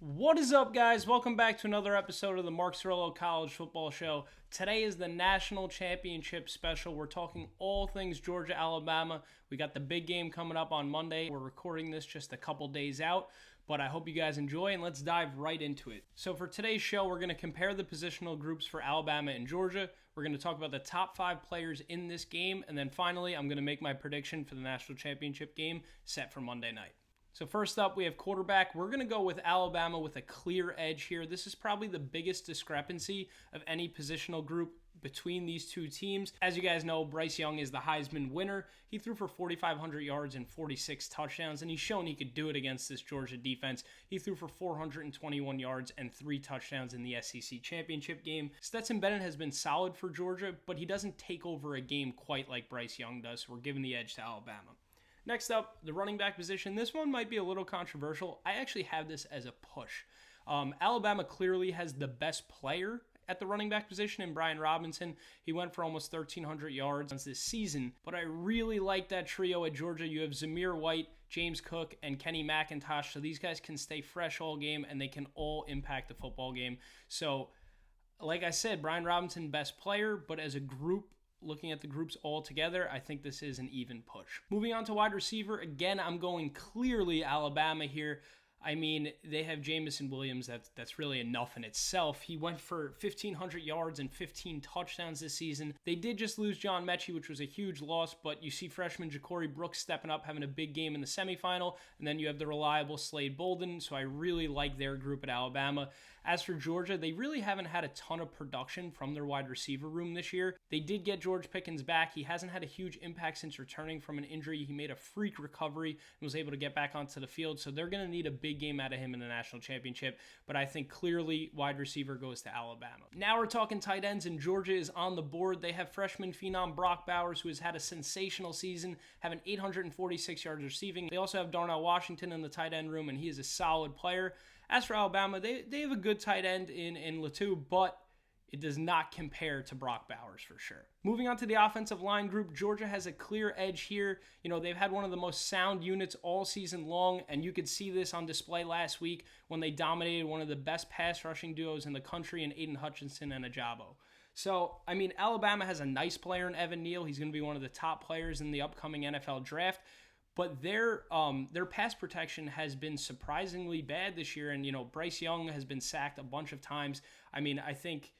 What is up, guys? Welcome back to another episode of the Mark Cirillo College Football Show. Today is the National Championship special. We're talking all things Georgia, Alabama. We got the big game coming up on Monday. We're recording this just a couple days out, but I hope you guys enjoy, and let's dive right into it. So for today's show, we're going to compare the positional groups for Alabama and Georgia. We're going to talk about the top 5 players in this game, and then finally, I'm going to make my prediction for the National Championship game set for Monday night. So first up, we have quarterback. We're going to go with Alabama with a clear edge here. This is probably the biggest discrepancy of any positional group between these two teams. As you guys know, Bryce Young is the Heisman winner. He threw for 4,500 yards and 46 touchdowns, and he's shown he could do it against this Georgia defense. He threw for 421 yards and 3 touchdowns in the SEC championship game. Stetson Bennett has been solid for Georgia, but he doesn't take over a game quite like Bryce Young does, so we're giving the edge to Alabama. Next up, the running back position. This one might be a little controversial. I actually have this as a push. Alabama clearly has the best player at the running back position in Brian Robinson. He went for almost 1,300 yards this season, but I really like that trio at Georgia. You have Zamir White, James Cook, and Kenny McIntosh, so these guys can stay fresh all game, and they can all impact the football game. So, like I said, Brian Robinson, best player, but as a group, looking at the groups all together, I think this is an even push. Moving on to wide receiver, again, I'm going clearly Alabama here. I mean, they have Jamison Williams. That's really enough in itself. He went for 1,500 yards and 15 touchdowns this season. They did just lose John Mechie, which was a huge loss, but you see freshman Ja'Cory Brooks stepping up, having a big game in the semifinal, and then you have the reliable Slade Bolden, so I really like their group at Alabama. As for Georgia, they really haven't had a ton of production from their wide receiver room this year. They did get George Pickens back. He hasn't had a huge impact since returning from an injury. He made a freak recovery and was able to get back onto the field, so they're going to need a big game out of him in the national championship, but I think clearly wide receiver goes to Alabama. Now we're talking tight ends, and Georgia is on the board. They have freshman phenom Brock Bowers, who has had a sensational season, having 846 yards receiving. They also have Darnell Washington in the tight end room, and he is a solid player. As for Alabama, they have a good tight end in Latu, but it does not compare to Brock Bowers for sure. Moving on to the offensive line group, Georgia has a clear edge here. You know, they've had one of the most sound units all season long, and you could see this on display last week when they dominated one of the best pass rushing duos in the country in Aiden Hutchinson and Ajabo. So, I mean, Alabama has a nice player in Evan Neal. He's going to be one of the top players in the upcoming NFL draft. But their pass protection has been surprisingly bad this year. And, you know, Bryce Young has been sacked a bunch of times. I mean, I think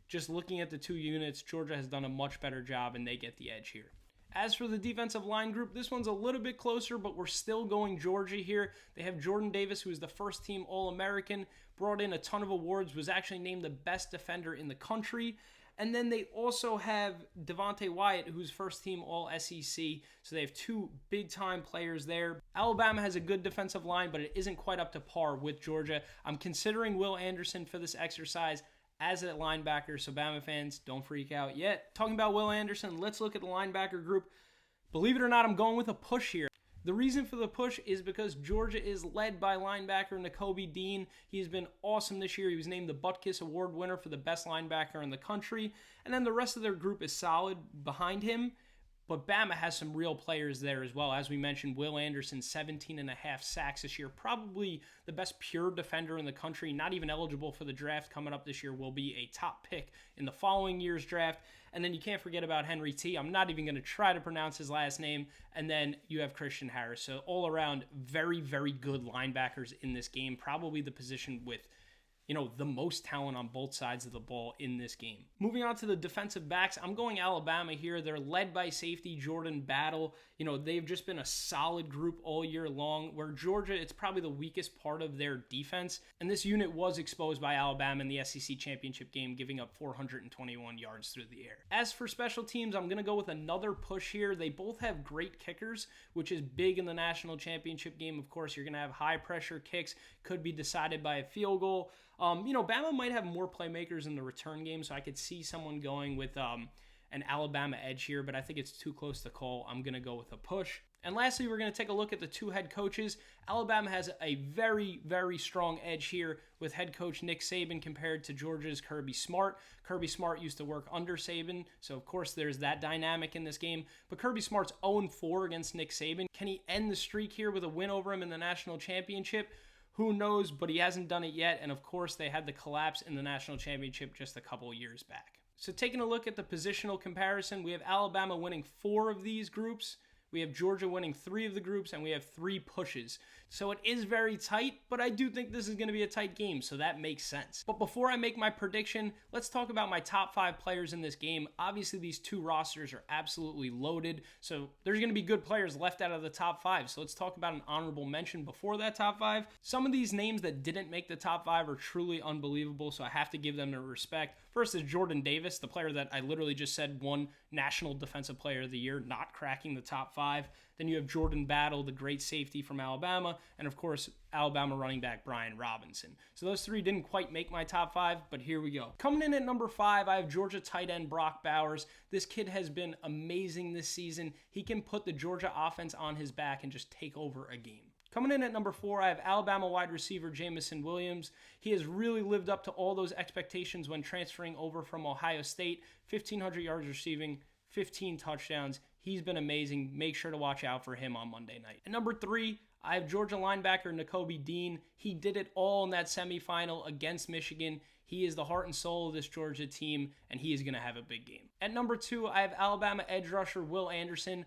just looking at the two units, Georgia has done a much better job, and they get the edge here. As for the defensive line group, this one's a little bit closer, but we're still going Georgia here. They have Jordan Davis, who is the first team All-American, brought in a ton of awards, was actually named the best defender in the country. And then they also have Devontae Wyatt, who's first team All-SEC. So they have two big-time players there. Alabama has a good defensive line, but it isn't quite up to par with Georgia. I'm considering Will Anderson for this exercise as a linebacker, so Bama fans, don't freak out yet. Talking about Will Anderson, let's look at the linebacker group. Believe it or not, I'm going with a push here. The reason for the push is because Georgia is led by linebacker Nakobe Dean. He's been awesome this year. He was named the Butkus Award winner for the best linebacker in the country. And then the rest of their group is solid behind him. But Bama has some real players there as well. As we mentioned, Will Anderson, 17.5 sacks this year. Probably the best pure defender in the country. Not even eligible for the draft coming up this year. Will be a top pick in the following year's draft. And then you can't forget about Henry T. I'm not even going to try to pronounce his last name. And then you have Christian Harris. So all around, very, very good linebackers in this game. Probably the position with, you know, the most talent on both sides of the ball in this game. Moving on to the defensive backs, I'm going Alabama here. They're led by safety Jordan Battle. You know, they've just been a solid group all year long, where Georgia, it's probably the weakest part of their defense. And this unit was exposed by Alabama in the SEC championship game, giving up 421 yards through the air. As for special teams, I'm going to go with another push here. They both have great kickers, which is big in the national championship game. Of course, you're going to have high pressure kicks, could be decided by a field goal. You know, Bama might have more playmakers in the return game, so I could see someone going with an Alabama edge here, but I think it's too close to call. I'm going to go with a push. And lastly, we're going to take a look at the two head coaches. Alabama has a very, very strong edge here with head coach Nick Saban compared to Georgia's Kirby Smart. Kirby Smart used to work under Saban, so of course there's that dynamic in this game. But Kirby Smart's 0-4 against Nick Saban. Can he end the streak here with a win over him in the national championship? Who knows, but he hasn't done it yet. And of course, they had the collapse in the national championship just a couple years back. So taking a look at the positional comparison, we have Alabama winning 4 of these groups. We have Georgia winning 3 of the groups, and we have 3 pushes. So it is very tight, but I do think this is going to be a tight game, so that makes sense. But before I make my prediction, let's talk about my top 5 players in this game. Obviously, these 2 rosters are absolutely loaded, so there's going to be good players left out of the top 5. So let's talk about an honorable mention before that top 5. Some of these names that didn't make the top 5 are truly unbelievable, so I have to give them their respect. First is Jordan Davis, the player that I literally just said won National Defensive Player of the Year, not cracking the top 5. Then you have Jordan Battle, the great safety from Alabama, and of course, Alabama running back Brian Robinson. So those 3 didn't quite make my top 5, but here we go. Coming in at number 5, I have Georgia tight end Brock Bowers. This kid has been amazing this season. He can put the Georgia offense on his back and just take over a game. Coming in at number 4, I have Alabama wide receiver Jamison Williams. He has really lived up to all those expectations when transferring over from Ohio State. 1,500 yards receiving, 15 touchdowns. He's been amazing. Make sure to watch out for him on Monday night. At number 3, I have Georgia linebacker Nakobe Dean. He did it all in that semifinal against Michigan. He is the heart and soul of this Georgia team, and he is going to have a big game. At number 2, I have Alabama edge rusher Will Anderson.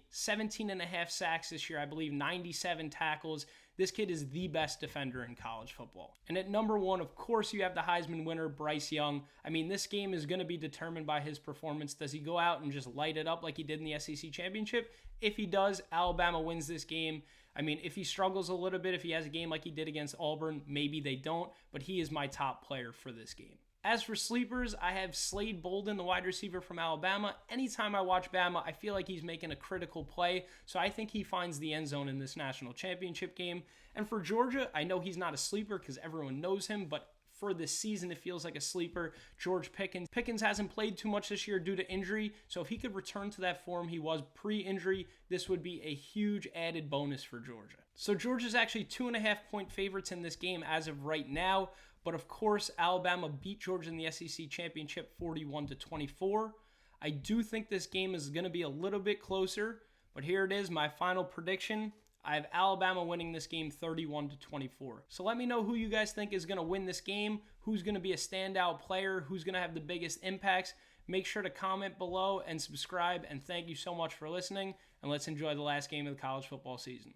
17 and a half sacks this year. I believe 97 tackles. This kid is the best defender in college football. And at number 1, of course, you have the Heisman winner, Bryce Young. This game is going to be determined by his performance. Does he go out and just light it up like he did in the SEC Championship? If he does, Alabama wins this game. If he struggles a little bit, if he has a game like he did against Auburn, maybe they don't, but he is my top player for this game. As for sleepers, I have Slade Bolden, the wide receiver from Alabama. Anytime I watch Bama, I feel like he's making a critical play, so I think he finds the end zone in this national championship game. And for Georgia, I know he's not a sleeper because everyone knows him, but for this season, it feels like a sleeper. George Pickens. Pickens hasn't played too much this year due to injury, so if he could return to that form he was pre-injury, this would be a huge added bonus for Georgia. So Georgia's actually 2.5-point favorites in this game as of right now, but of course, Alabama beat Georgia in the SEC Championship 41-24. I do think this game is going to be a little bit closer, but here it is, my final prediction. I have Alabama winning this game 31-24. So let me know who you guys think is going to win this game, who's going to be a standout player, who's going to have the biggest impacts. Make sure to comment below and subscribe, and thank you so much for listening, and let's enjoy the last game of the college football season.